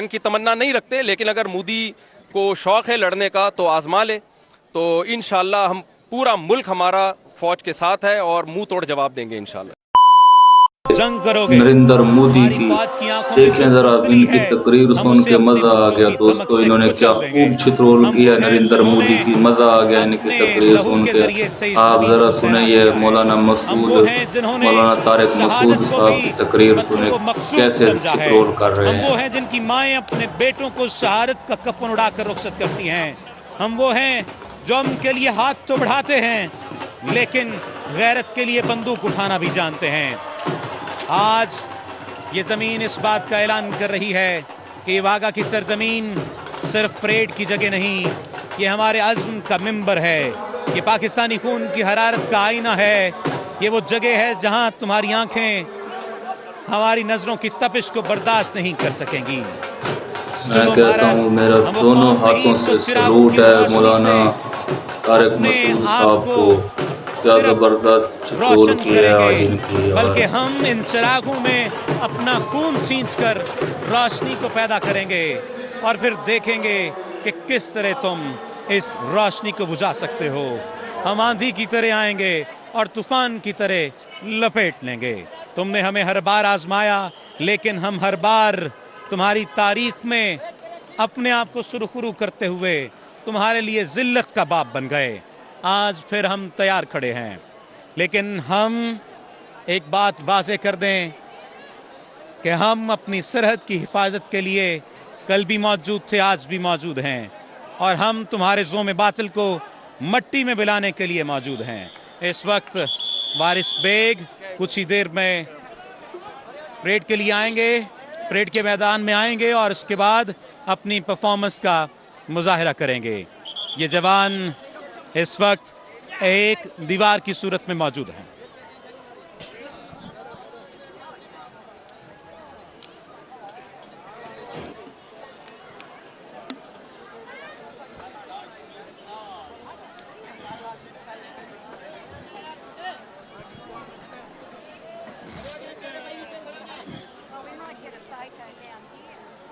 जंग की तमन्ना नहीं रखते, लेकिन अगर मोदी को शौक है लड़ने का तो आजमा ले। तो इंशाल्लाह हम पूरा मुल्क हमारा फौज के साथ है और मुंह तोड़ जवाब देंगे इंशाल्लाह। जंग करोगे। नरेंद्र मोदी हमारी की फौज की आंखों में देखें जो जरा बुज़दिली इनकी है, तकरीर हम सुन उसे के अपने मजा आ बंदूक गया की धमक दोस्तों। से इन्होंने क्या कुचल देंगे। खूब चित्रोल हम किया वो हैं नरेंद्र मोदी जिन्होंने की, मजा आ गया इनकी अपने तकरीर लहू सुन के के। जरिए से इस आप जमीन जरा को सहरा सुनिए किया है। मौलाना हम मसूद, वो हैं जिन्होंने मौलाना तारिक मसूद शहादत को साहब भी की तकरीर मतलूब सुने व मकसूद कैसे समझा है। चित्रोल कर रहे हम वो हैं। हैं जिनकी माएं अपने बेटों को शहादत का कफन उड़ाकर रुखसत करती हैं। हम वो हैं जो उनके लिए हाथ तो बढ़ाते हैं, लेकिन गैरत के लिए बंदूक उठाना भी जानते हैं। आज ये ज़मीन इस बात का ऐलान कर रही है कि ये वागा की सरजमीन सिर्फ परेड की जगह नहीं, ये हमारे अज़्म का मिंबर है। ये पाकिस्तानी खून की हरारत का आईना है। ये वो जगह है जहां तुम्हारी आंखें हमारी नज़रों की तपिश को बर्दाश्त नहीं कर सकेंगी। मैं कहता हूँ मेरा दोनों हाथों से सलूट है मौलाना तारिक मसूद साहब को। क्या जबरदस्त चित्रोल रोशन की है आज करेंगे, इनकी। बल्कि और हम इन चिरागों में अपना खून सींचकर रोशनी को पैदा करेंगे और फिर देखेंगे कि किस तरह तुम इस रोशनी को बुझा सकते हो। हम आंधी की तरह आएंगे और तूफान की तरह लपेट लेंगे। तुमने हमें हर बार आजमाया, लेकिन हम हर बार तुम्हारी तारीख में अपने आप को सुरखरू करते हुए तुम्हारे लिए जिल्लत का बाप बन गए। आज फिर हम तैयार खड़े हैं, लेकिन हम एक बात वाज़ेह कर दें कि हम अपनी सरहद की हिफाजत के लिए कल भी मौजूद थे, आज भी मौजूद हैं, और हम तुम्हारे ज़ोम बातिल को मट्टी में मिलाने के लिए मौजूद हैं। इस वक्त वारिस बेग कुछ ही देर में परेड के लिए आएंगे, परेड के मैदान में आएंगे और उसके बाद अपनी परफॉर्मेंस का मुजाहरा करेंगे। ये जवान इस वक्त एक दीवार की सूरत में मौजूद हैं।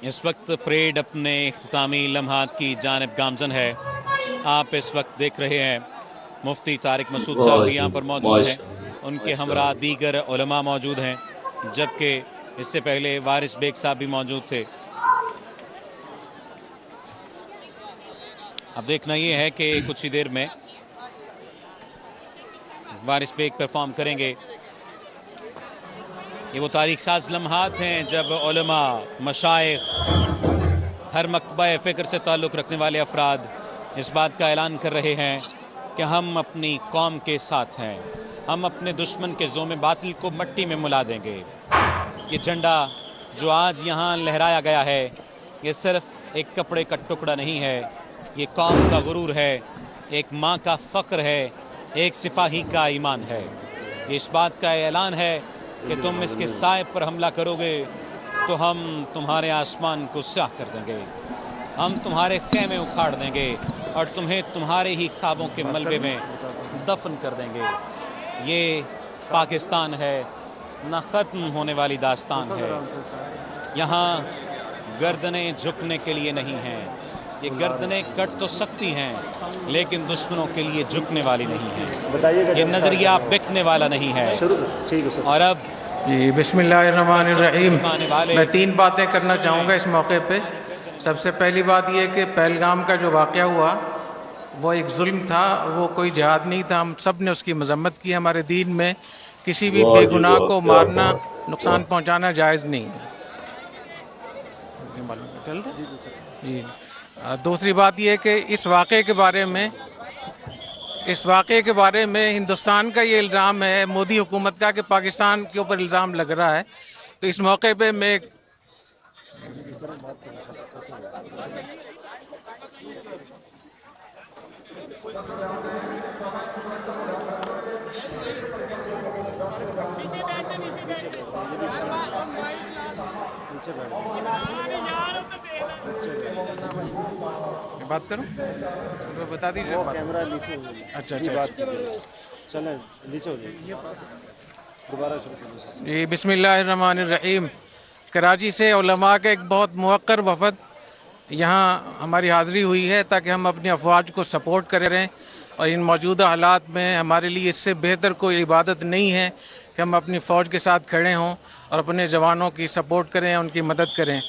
इस वक्त परेड अपने इख्तितामी लम्हात की जानिब गामजन है। आप इस वक्त देख रहे हैं मुफ्ती तारिक मसूद साहब भी यहाँ पर मौजूद हैं, उनके हमरा दीगर उलमा मौजूद हैं, जबकि इससे पहले वारिस बेग साहब भी मौजूद थे। अब देखना ये है कि कुछ ही देर में वारिस बेग परफॉर्म करेंगे। ये वो तारीख साज लम्हात हैं जब उलमा, मशाइख, हर मकतबा फ़िक्र से ताल्लुक़ रखने वाले अफराद इस बात का ऐलान कर रहे हैं कि हम अपनी कौम के साथ हैं, हम अपने दुश्मन के ज़ोम बातिल को मट्टी में मिला देंगे। ये झंडा जो आज यहाँ लहराया गया है, ये सिर्फ़ एक कपड़े का टुकड़ा नहीं है, ये कौम का गुरूर है, एक माँ का फ़ख्र है, एक सिपाही का ईमान है। ये इस बात का ऐलान है कि तुम इसके साए पर हमला करोगे तो हम तुम्हारे आसमान को स्याह कर देंगे, हम तुम्हारे खेमे उखाड़ देंगे और तुम्हें तुम्हारे ही ख्वाबों के मलबे में दफन कर देंगे। ये पाकिस्तान है, ना ख़त्म होने वाली दास्तान है। यहाँ गर्दनें झुकने के लिए नहीं हैं, ये गर्दनें कट तो सकती हैं लेकिन दुश्मनों के लिए झुकने वाली नहीं है। ये नज़रिया बिकने वाला नहीं है। और अब जी बिस्मिल्लाहिर्रहमानिर्रहीम, मैं 3 बातें करना चाहूँगा इस मौके पे। सबसे पहली बात यह कि पहलगाम का जो वाक़या हुआ वो एक जुल्म था, वो कोई जिहाद नहीं था। हम सब ने उसकी मजम्मत की। हमारे दीन में किसी भी बेगुनाह को मारना, नुकसान पहुँचाना जायज़ नहीं है। जी दूसरी बात यह कि इस वाक़े के बारे में हिंदुस्तान का ये इल्ज़ाम है मोदी हुकूमत का कि पाकिस्तान के ऊपर इल्ज़ाम लग रहा है। तो इस मौके पे मैं बात करूं, तो बता दीजिए। वो कैमरा नीचे हो गया। अच्छा जी, बात कीजिए। चलें नीचे हो जाइए, दोबारा शुरू कीजिए। जी बिस्मिल्लाहिर्रहमानिर्रहीम। कराची से उलमा का एक बहुत मुवक्कर वफद यहाँ हमारी हाज़िरी हुई है ताकि हम अपनी अफवाज को सपोर्ट कर रहे हैं, और इन मौजूदा हालात में हमारे लिए इससे बेहतर कोई इबादत नहीं है कि हम अपनी फ़ौज के साथ खड़े हों और अपने जवानों की सपोर्ट करें, उनकी मदद करें।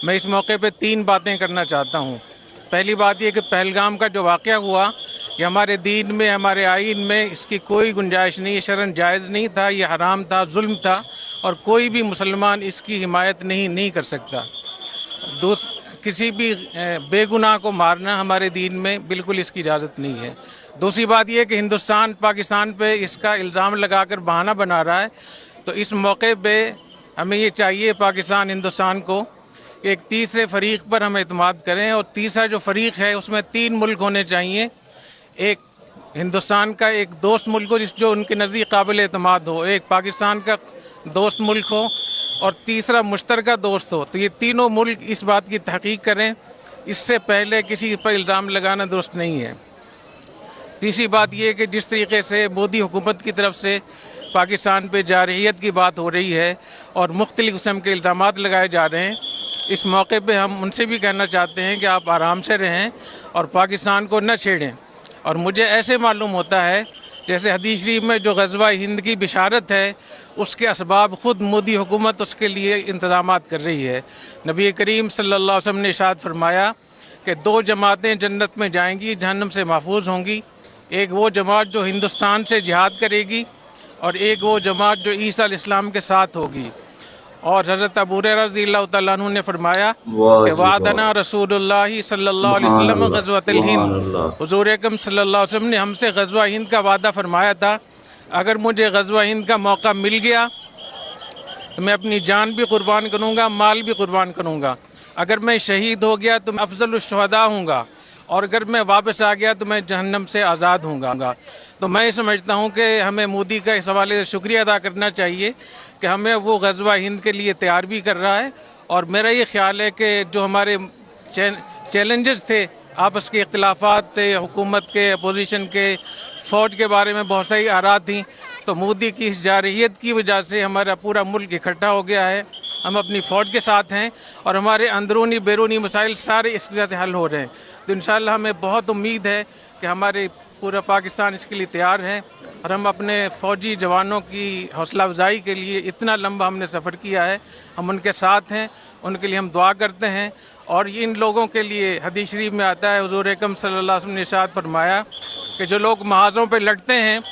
मैं इस मौके पे 3 बातें करना चाहता हूँ। पहली बात ये कि पहलगाम का जो वाक़या हुआ, ये हमारे दीन में, हमारे आइन में इसकी कोई गुंजाइश नहीं है, शरन जायज़ नहीं था, ये हराम था, जुल्म था, और कोई भी मुसलमान इसकी हिमायत नहीं कर सकता। किसी भी बेगुनाह को मारना हमारे दीन में बिल्कुल इसकी इजाज़त नहीं है। दूसरी बात यह कि हिंदुस्तान पाकिस्तान पे इसका इल्ज़ाम लगाकर बहाना बना रहा है, तो इस मौके पे हमें ये चाहिए पाकिस्तान हिंदुस्तान को कि एक तीसरे फरीक पर हम एतमाद करें, और तीसरा जो फरीक है उसमें 3 मुल्क होने चाहिए। एक हिंदुस्तान का एक दोस्त मुल्क हो जो उनके नज़दीक काबिल एतमाद हो, एक पाकिस्तान का दोस्त मुल्क हो, और तीसरा मुश्तरका दोस्त हो। तो ये तीनों मुल्क इस बात की तहकीक करें, इससे पहले किसी पर इल्ज़ाम लगाना दुरुस्त नहीं है। तीसरी बात यह कि जिस तरीके से मोदी हुकूमत की तरफ से पाकिस्तान पे जारहियत की बात हो रही है और मुख्तलिफ़ किस्म के इल्ज़ामात लगाए जा रहे हैं, इस मौके पे हम उनसे भी कहना चाहते हैं कि आप आराम से रहें और पाकिस्तान को न छेड़ें। और मुझे ऐसे मालूम होता है जैसे हदीस शरीफ में जो ग़ज़वा हिंद की बिशारत है, उसके असबाब ख़ुद मोदी हुकूमत उसके लिए इंतज़ामात कर रही है। नबी करीम सल्लल्लाहु अलैहि वसल्लम ने इरशाद फरमाया कि 2 जमातें जन्नत में जाएंगी, जहन्नम से महफूज होंगी। एक वो जमात जो हिंदुस्तान से जिहाद करेगी, और एक वो जमात जो ईसा अलैहिस्सलाम के साथ होगी। और हज़रत अबू हुरैरा रज़ियल्लाहु तआला अन्हु ने फरमाया कि वादना रसूलुल्लाह सल्लल्लाहु अलैहि वसल्लम ग़ज़वतुल हिंद, हुज़ूर अकरम सल्लल्लाहु अलैहि वसल्लम ने हमसे ग़ज़वा हिंद का वादा फरमाया था, अगर मुझे ग़ज़वा हिंद का मौका मिल गया तो मैं अपनी जान भी कुर्बान करूँगा, माल भी कुर्बान करूँगा। अगर मैं शहीद हो गया तो मैं अफ़ज़लुश शुहदा हूँगा, और अगर मैं वापस आ गया तो मैं जहन्नम से आज़ाद हूँगा। तो मैं समझता हूँ कि हमें मोदी का इस हवाले से शुक्रिया अदा करना चाहिए कि हमें वो ग़ज़वा हिंद के लिए तैयार भी कर रहा है। और मेरा ये ख्याल है कि जो हमारे चैलेंजेस थे, आपस के इख्तिलाफ़ात थे, हुकूमत के, अपोजिशन के, फ़ौज के बारे में बहुत सारी आरा थी, तो मोदी की इस जारहियत की वजह से हमारा पूरा मुल्क इकट्ठा हो गया है। हम अपनी फ़ौज के साथ हैं और हमारे अंदरूनी बैरूनी मसाइल सारे इस वजह से हल हो रहे हैं। तो इंशाअल्लाह हमें बहुत उम्मीद है कि हमारे पूरा पाकिस्तान इसके लिए तैयार है, और हम अपने फ़ौजी जवानों की हौसला अफजाई के लिए इतना लंबा हमने सफ़र किया है, हम उनके साथ हैं, उनके लिए हम दुआ करते हैं। और इन लोगों के लिए हदीस शरीफ में आता है, हुज़ूर अकरम सल्लल्लाहु अलैहि वसल्लम ने इरशाद फरमाया कि जो लोग महाज़ों पे लड़ते हैं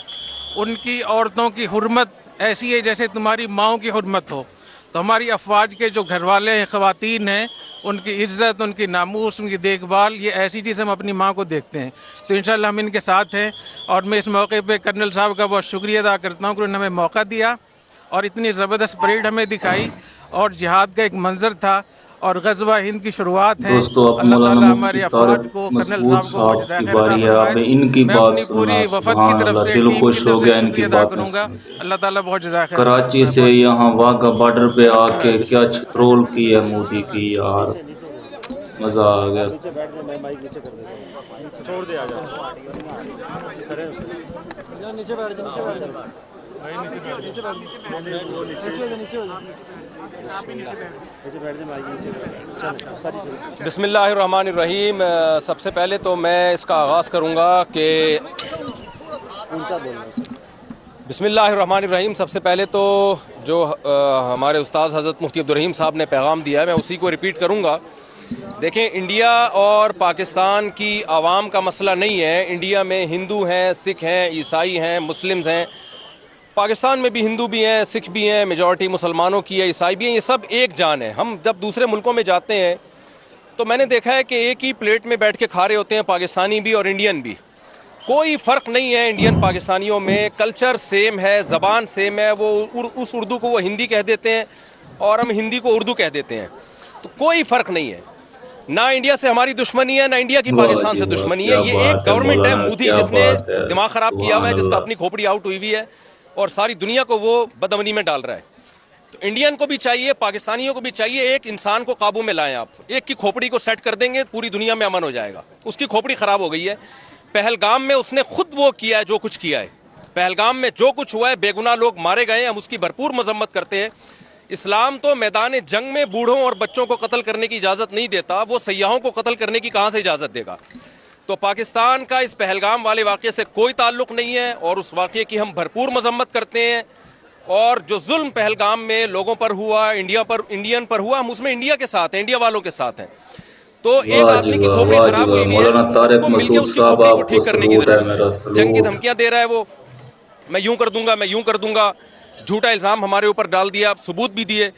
उनकी औरतों की हुर्मत ऐसी है जैसे तुम्हारी माओं की हुर्मत हो। तो हमारी अफवाज के जो घर वाले हैं, ख़वातीन हैं, उनकी इज़्ज़त, उनकी नामूस, उनकी देखभाल, ये ऐसी चीज़ हम अपनी माँ को देखते हैं। तो इंशाअल्लाह हम इनके साथ हैं। और मैं इस मौके पे कर्नल साहब का बहुत शुक्रिया अदा करता हूँ कि उन्होंने हमें मौका दिया और इतनी ज़बरदस्त परेड हमें दिखाई, और जिहाद का एक मंजर था और ग़ज़वा हिंद की शुरुआत है। दोस्तों, अब मौलाना मुफ्ती तारिक मसऊद साहब की बारी है। आप इनकी बात सुनना, सुभान अल्लाह, दिल खुश हो गया इनकी बातें सुन। अल्लाह ताला बहुत जज़ाक खैर। कराची से यहाँ वाघा बॉर्डर पे आके क्या छत्रोल की है मोदी की, यार मजा आ गया। नीचे बैठ जाए, मैं माइक नीचे कर देता हूँ, नीचे छोड़ दे, आ जा करें उसे, नीचे बैठ जा, नीचे बैठ जा, नीचे बैठ जा, नीचे हो जा, नीचे बैठ जा, माइक नीचे चल सारी चल। बिस्मिल्लाहिर्रहमानिर्रहीम। सबसे पहले तो मैं इसका आगाज़ करूँगा कि ऊंचा बोलना। बिस्मिल्लाहिर्रहमानिर्रहीम। सबसे पहले तो जो हमारे उस्ताद हज़रत मुफ्ती अब्दुल रहीम साहब ने पैगाम दिया है, मैं उसी को रिपीट करूँगा। देखें, इंडिया और पाकिस्तान की आवाम का मसला नहीं है। इंडिया में हिंदू हैं, सिख हैं, ईसाई हैं, मुस्लिम्स हैं। पाकिस्तान में भी हिंदू भी हैं, सिख भी हैं, मेजॉरिटी मुसलमानों की है, ईसाई भी हैं। ये सब एक जान है। हम जब दूसरे मुल्कों में जाते हैं तो मैंने देखा है कि एक ही प्लेट में बैठ के खा रहे होते हैं, पाकिस्तानी भी और इंडियन भी। कोई फ़र्क नहीं है इंडियन पाकिस्तानियों में। कल्चर सेम है, ज़बान सेम है। वो उस उर्दू को वो हिंदी कह देते हैं और हम हिंदी को उर्दू कह देते हैं। तो कोई फ़र्क नहीं है। ना इंडिया से हमारी दुश्मनी है, ना इंडिया की पाकिस्तान से दुश्मनी है। ये एक गवर्नमेंट है मोदी जिसने दिमाग ख़राब किया हुआ है, जिसका अपनी खोपड़ी आउट हुई हुई है और सारी दुनिया को वो बदअमनी में डाल रहा है। तो इंडियन को भी चाहिए, पाकिस्तानियों को भी चाहिए, एक इंसान को काबू में लाएं आप। एक की खोपड़ी को सेट कर देंगे, पूरी दुनिया में अमन हो जाएगा। उसकी खोपड़ी ख़राब हो गई है। पहलगाम में उसने खुद वो किया है जो कुछ किया है। पहलगाम में जो कुछ हुआ है, बेगुनाह लोग मारे गए हैं, हम उसकी भरपूर मजम्मत करते हैं। اسلام تو میدان جنگ میں بوڑھوں اور بچوں کو قتل کرنے کی اجازت نہیں دیتا، وہ سیاحوں کو قتل کرنے کی کہاں سے اجازت دے گا؟ تو پاکستان کا اس پہلگام والے واقعے سے کوئی تعلق نہیں ہے، اور اس واقعے کی ہم بھرپور مذمت کرتے ہیں، اور جو ظلم پہلگام میں لوگوں پر ہوا، انڈین پر ہوا، ہم اس میں انڈیا کے ساتھ ہیں، انڈیا والوں کے ساتھ ہیں۔ تو ایک واہ جی آدمی کی واہ، کھوپڑی واہ جی خراب واہ، ہوئی ہوئی مولانا ہے، طارق سب کو مل کے مسعود اس کی صاحب کھوپڑی کو آپ کو ٹھیک کرنے کی سلوٹ ہے، ضرورت میرا ہے۔ جنگ کی سلوٹ۔ دھمکیاں دے رہا ہے وہ، میں یوں کر دوں گا، میں یوں کر دوں گا، جھوٹا الزام ہمارے اوپر ڈال دیا، ثبوت بھی دیے۔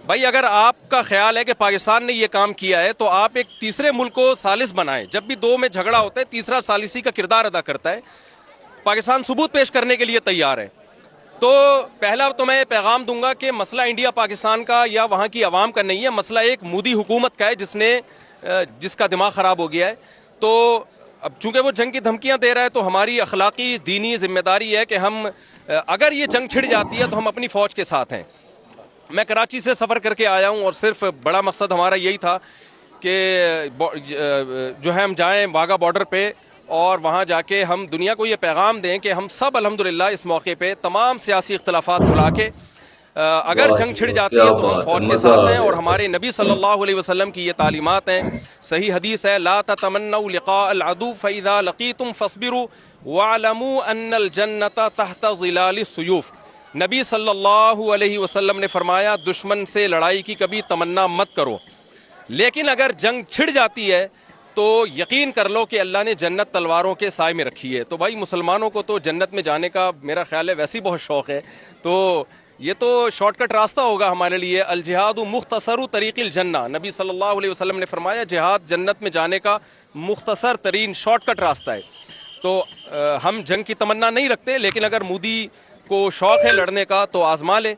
بھائی اگر آپ کا خیال ہے کہ پاکستان نے یہ کام کیا ہے تو آپ ایک تیسرے ملک کو ثالث بنائیں۔ جب بھی دو میں جھگڑا ہوتا ہے تیسرا ثالثی کا کردار ادا کرتا ہے۔ پاکستان ثبوت پیش کرنے کے لیے تیار ہے۔ تو پہلا تو میں پیغام دوں گا کہ مسئلہ انڈیا پاکستان کا یا وہاں کی عوام کا نہیں ہے، مسئلہ ایک مودی حکومت کا ہے جس کا دماغ خراب ہو گیا ہے۔ تو اب چونکہ وہ جنگ کی دھمکیاں دے رہا ہے تو ہماری اخلاقی دینی ذمہ داری ہے کہ ہم اگر یہ جنگ چھڑ جاتی ہے تو ہم اپنی فوج کے ساتھ ہیں۔ میں کراچی سے سفر کر کے آیا ہوں اور صرف بڑا مقصد ہمارا یہی تھا کہ جو ہے ہم جائیں واگا بارڈر پہ اور وہاں جا کے ہم دنیا کو یہ پیغام دیں کہ ہم سب الحمدللہ اس موقع پہ تمام سیاسی اختلافات بھلا کے اگر واہ جنگ جی چھڑ واہ، جاتی کیا ہے تو ہم بات ہے، فوج کے مزہ ساتھ آ ہیں، اور گیا۔ ہمارے نبی صلی اللہ علیہ وسلم کی یہ تعلیمات ہیں، صحیح حدیث ہے، لا تتمنوا لقاء العدو فاذا لقيتم فاصبروا واعلموا ان الجنة تحت ظلال السيوف۔ نبی صلی اللہ علیہ وسلم نے فرمایا دشمن سے لڑائی کی کبھی تمنا مت کرو، لیکن اگر جنگ چھڑ جاتی ہے تو یقین کر لو کہ اللہ نے جنت تلواروں کے سائے میں رکھی ہے۔ تو بھائی مسلمانوں کو تو جنت میں جانے کا میرا خیال ہے ویسے ہی بہت شوق ہے، تو یہ تو شارٹ کٹ راستہ ہوگا ہمارے لیے۔ الجہاد مختصر طریق الجنہ، نبی صلی اللہ علیہ وسلم نے فرمایا جہاد جنت میں جانے کا مختصر ترین شارٹ کٹ راستہ ہے۔ تو ہم جنگ کی تمنا نہیں رکھتے، لیکن اگر مودی کو شوق ہے لڑنے کا تو آزما لے،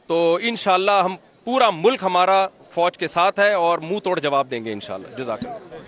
تو انشاءاللہ ہم پورا ملک ہمارا فوج کے ساتھ ہے اور منہ توڑ جواب دیں گے انشاءاللہ۔ جزاک اللہ۔